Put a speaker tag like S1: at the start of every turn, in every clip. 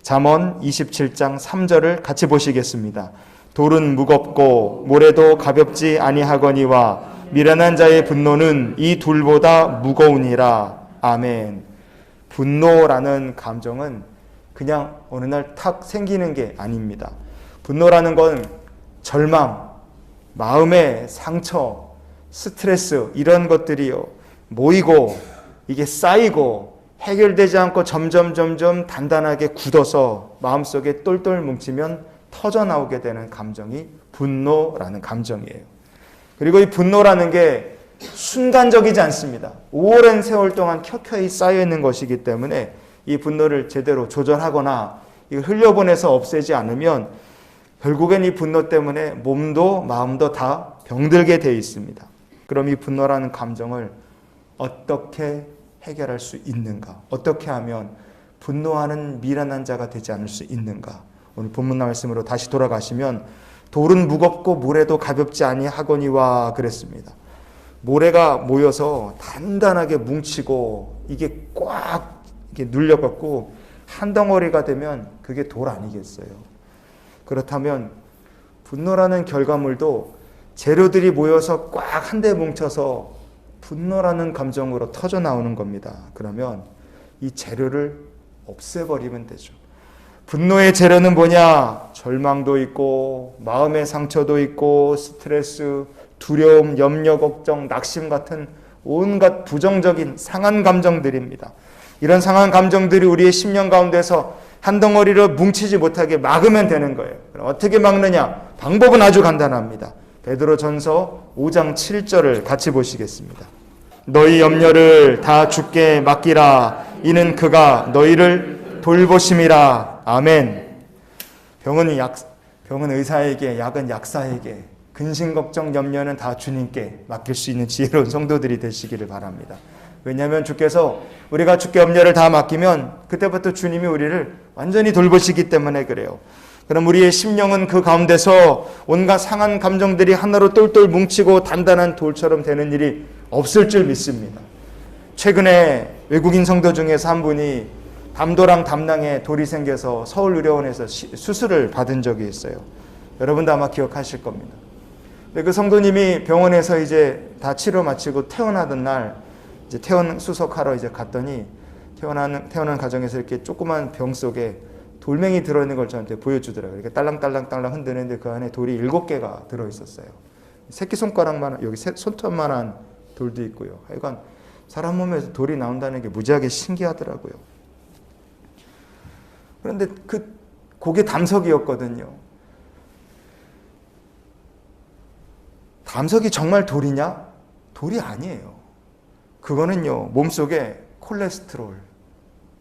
S1: 잠언 27장 3절을 같이 보시겠습니다. 돌은 무겁고 모래도 가볍지 아니하거니와 미련한 자의 분노는 이 둘보다 무거우니라. 아멘. 분노라는 감정은 그냥 어느 날 탁 생기는 게 아닙니다. 분노라는 건 절망, 마음의 상처, 스트레스 이런 것들이요 모이고 이게 쌓이고 해결되지 않고 점점 단단하게 굳어서 마음속에 똘똘 뭉치면 터져나오게 되는 감정이 분노라는 감정이에요. 그리고 이 분노라는 게 순간적이지 않습니다. 오랜 세월 동안 켜켜이 쌓여있는 것이기 때문에 이 분노를 제대로 조절하거나 흘려보내서 없애지 않으면 결국엔 이 분노 때문에 몸도 마음도 다 병들게 되어 있습니다. 그럼 이 분노라는 감정을 어떻게 해결할 수 있는가? 어떻게 하면 분노하는 미련한 자가 되지 않을 수 있는가? 오늘 본문 말씀으로 다시 돌아가시면 돌은 무겁고 모래도 가볍지 아니하거니와 그랬습니다. 모래가 모여서 단단하게 뭉치고 이게 꽉 이렇게 눌려갖고 한 덩어리가 되면 그게 돌 아니겠어요? 그렇다면 분노라는 결과물도 재료들이 모여서 꽉 한데 뭉쳐서 분노라는 감정으로 터져 나오는 겁니다. 그러면 이 재료를 없애버리면 되죠. 분노의 재료는 뭐냐? 절망도 있고 마음의 상처도 있고 스트레스, 두려움, 염려, 걱정, 낙심 같은 온갖 부정적인 상한 감정들입니다. 이런 상한 감정들이 우리의 심령 가운데서 한 덩어리로 뭉치지 못하게 막으면 되는 거예요. 그럼 어떻게 막느냐? 방법은 아주 간단합니다. 베드로전서 5장 7절을 같이 보시겠습니다. 너희 염려를 다 주께 맡기라. 이는 그가 너희를 돌보심이라. 아멘. 병은 의사에게, 약은 약사에게, 근심 걱정 염려는 다 주님께 맡길 수 있는 지혜로운 성도들이 되시기를 바랍니다. 왜냐하면 주께서 우리가 주께 염려를 다 맡기면 그때부터 주님이 우리를 완전히 돌보시기 때문에 그래요. 그럼 우리의 심령은 그 가운데서 온갖 상한 감정들이 하나로 똘똘 뭉치고 단단한 돌처럼 되는 일이 없을 줄 믿습니다. 최근에 외국인 성도 중에서 한 분이 담도랑 담낭에 돌이 생겨서 서울의료원에서 수술을 받은 적이 있어요. 여러분도 아마 기억하실 겁니다. 근데 그 성도님이 병원에서 이제 다 치료 마치고 퇴원하던 날 이제 퇴원 수속하러 이제 갔더니 퇴원하는 과정에서 이렇게 조그만 병 속에 돌멩이 들어있는 걸 저한테 보여주더라고요. 이렇게 딸랑딸랑 흔드는데 그 안에 돌이 7개가 들어있었어요. 새끼손가락만, 여기 손톱만한 돌도 있고요. 하여간 사람 몸에서 돌이 나온다는 게 무지하게 신기하더라고요. 그런데 그게 담석이었거든요. 담석이 정말 돌이냐? 돌이 아니에요. 그거는요, 몸속에 콜레스테롤,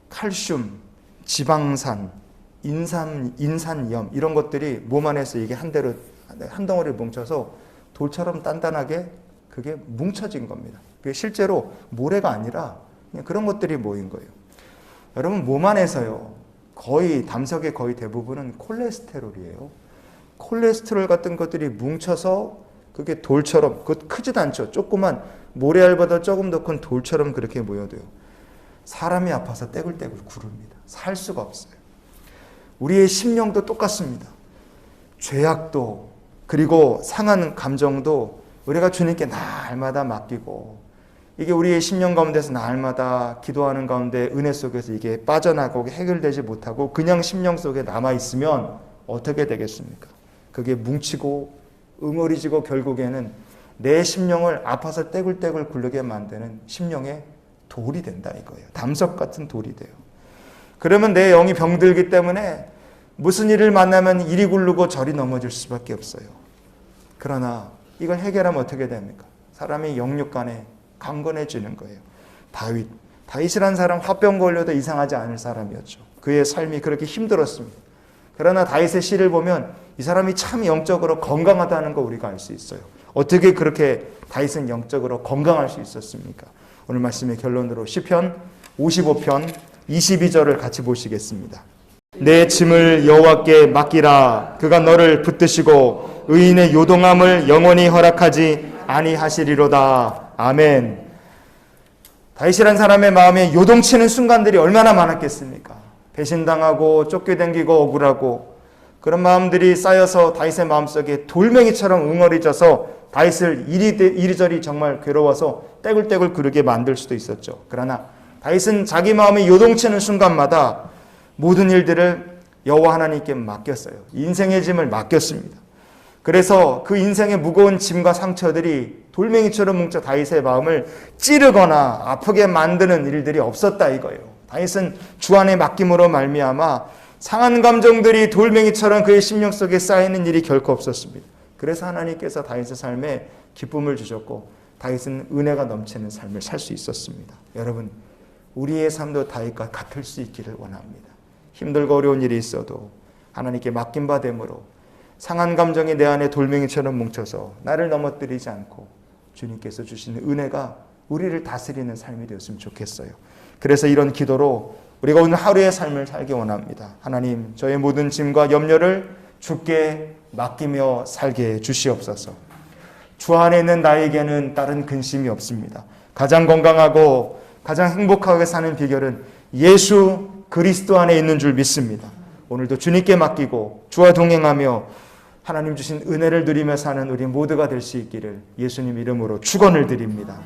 S1: 칼슘, 지방산, 인산염 이런 것들이 몸 안에서 이게 한 덩어리를 뭉쳐서 돌처럼 단단하게 그게 뭉쳐진 겁니다. 그게 실제로 모래가 아니라 그냥 그런 것들이 모인 거예요. 여러분 몸 안에서요, 거의 담석의 거의 대부분은 콜레스테롤이에요. 콜레스테롤 같은 것들이 뭉쳐서 그게 돌처럼, 그것 크지도 않죠. 조그만 모래알보다 조금 더 큰 돌처럼 그렇게 모여도요. 사람이 아파서 떼굴떼굴 구릅니다. 살 수가 없어요. 우리의 심령도 똑같습니다. 죄악도 그리고 상한 감정도 우리가 주님께 날마다 맡기고 이게 우리의 심령 가운데서 날마다 기도하는 가운데 은혜 속에서 이게 빠져나가고 해결되지 못하고 그냥 심령 속에 남아있으면 어떻게 되겠습니까? 그게 뭉치고 응어리지고 결국에는 내 심령을 아파서 떼굴떼굴 굴르게 만드는 심령의 돌이 된다 이거예요. 담석 같은 돌이 돼요. 그러면 내 영이 병들기 때문에 무슨 일을 만나면 이리 굴르고 저리 넘어질 수밖에 없어요. 그러나 이걸 해결하면 어떻게 됩니까? 사람이 영육 간에 강건해지는 거예요. 다윗이라는 사람 화병 걸려도 이상하지 않을 사람이었죠. 그의 삶이 그렇게 힘들었습니다. 그러나 다윗의 시를 보면 이 사람이 참 영적으로 건강하다는 거 우리가 알 수 있어요. 어떻게 그렇게 다윗은 영적으로 건강할 수 있었습니까? 오늘 말씀의 결론으로 시편 55편 22절을 같이 보시겠습니다. 내 짐을 여호와께 맡기라. 그가 너를 붙드시고 의인의 요동함을 영원히 허락하지 아니하시리로다. 아멘. 다윗이란 사람의 마음에 요동치는 순간들이 얼마나 많았겠습니까? 배신당하고 쫓겨다니고 억울하고 그런 마음들이 쌓여서 다윗의 마음속에 돌멩이처럼 응어리져서 다윗을 이리저리 정말 괴로워서 떼굴떼굴 구르게 만들 수도 있었죠. 그러나 다윗은 자기 마음이 요동치는 순간마다 모든 일들을 여호와 하나님께 맡겼어요. 인생의 짐을 맡겼습니다. 그래서 그 인생의 무거운 짐과 상처들이 돌멩이처럼 뭉쳐 다윗의 마음을 찌르거나 아프게 만드는 일들이 없었다 이거예요. 다윗은 주 안에 맡김으로 말미암아 상한 감정들이 돌멩이처럼 그의 심령 속에 쌓이는 일이 결코 없었습니다. 그래서 하나님께서 다윗의 삶에 기쁨을 주셨고 다윗은 은혜가 넘치는 삶을 살 수 있었습니다. 여러분, 우리의 삶도 다윗과 같을 수 있기를 원합니다. 힘들고 어려운 일이 있어도 하나님께 맡긴 바 됨으로 상한 감정이 내 안에 돌멩이처럼 뭉쳐서 나를 넘어뜨리지 않고 주님께서 주시는 은혜가 우리를 다스리는 삶이 되었으면 좋겠어요. 그래서 이런 기도로 우리가 오늘 하루의 삶을 살기 원합니다. 하나님, 저의 모든 짐과 염려를 주께 맡기며 살게 해 주시옵소서. 주 안에 있는 나에게는 다른 근심이 없습니다. 가장 건강하고 가장 행복하게 사는 비결은 예수 그리스도 안에 있는 줄 믿습니다. 오늘도 주님께 맡기고 주와 동행하며 하나님 주신 은혜를 누리며 사는 우리 모두가 될 수 있기를 예수님 이름으로 축원을 드립니다.